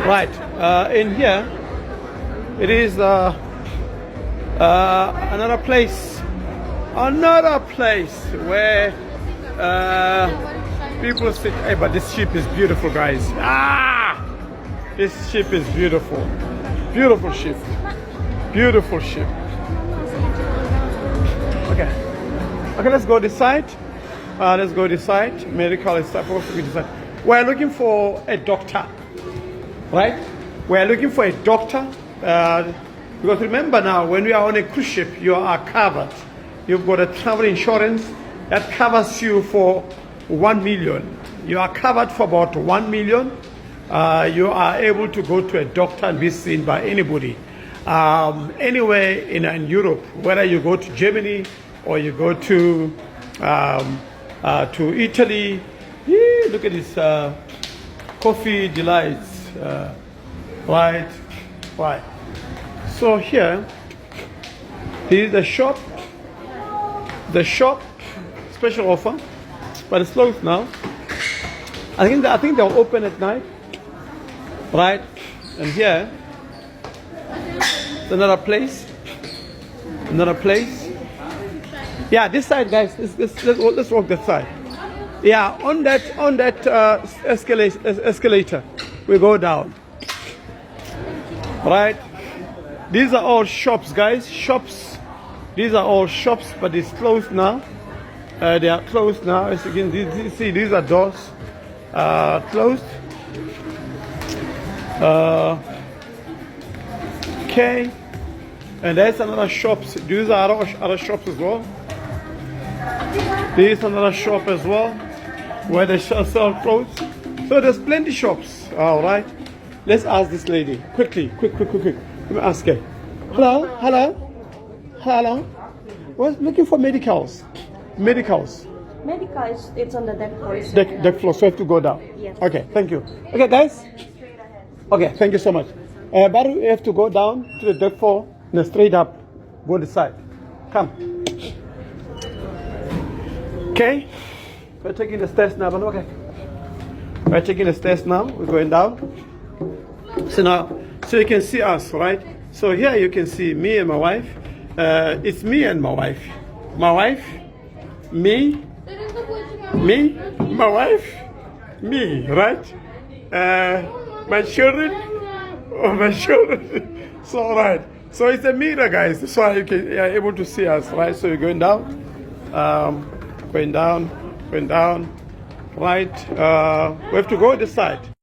Right, in here, it is another place where people sit. Hey, but this ship is beautiful, guys. This ship is beautiful. Beautiful ship. Beautiful ship. Okay. Okay, let's go this side. Let's go this side. Medical is supposed to be this side. We're looking for a doctor. Right? We're looking for a doctor. Because remember now, when we are on a cruise ship, you are covered. You've got a travel insurance that covers you for 1 million. You are covered for about 1 million. You are able to go to a doctor and be seen by anybody. Anywhere in Europe, whether you go to Germany or you go to Italy. Look at this coffee delights. Right. So here is the shop. The shop special offer, but it's closed now. I think they'll open at night. Right, and here another place. Yeah, this side, guys. Let's walk that side. Yeah, on that escalator, we go down. Right, these are all shops, guys. Shops. These are all shops, but it's closed now. They are closed now. As you can see, these are doors closed. Okay, and there's another shops. These are other shops as well. There's another shop as well where they sell clothes. So there's plenty shops. All right, let's ask this lady quickly. Quick. Let me ask her. Hello. We're looking for medicals. Medical, it's on the deck floor. Deck floor, so I have to go down. Yes. Okay, thank you. Okay, guys. Okay, thank you so much. But we have to go down to the deck floor and straight up, go this side. Come. Okay, we're taking the stairs now. But okay, we're taking the stairs now. We're going down. So now, so you can see us, right? So here you can see me and my wife. It's me and my wife. My wife, me, my wife, me, right? My children, my children. So right. So it's a mirror, guys. That's why you're able to see us, right? So you're going down, going down, right? We have to go this side.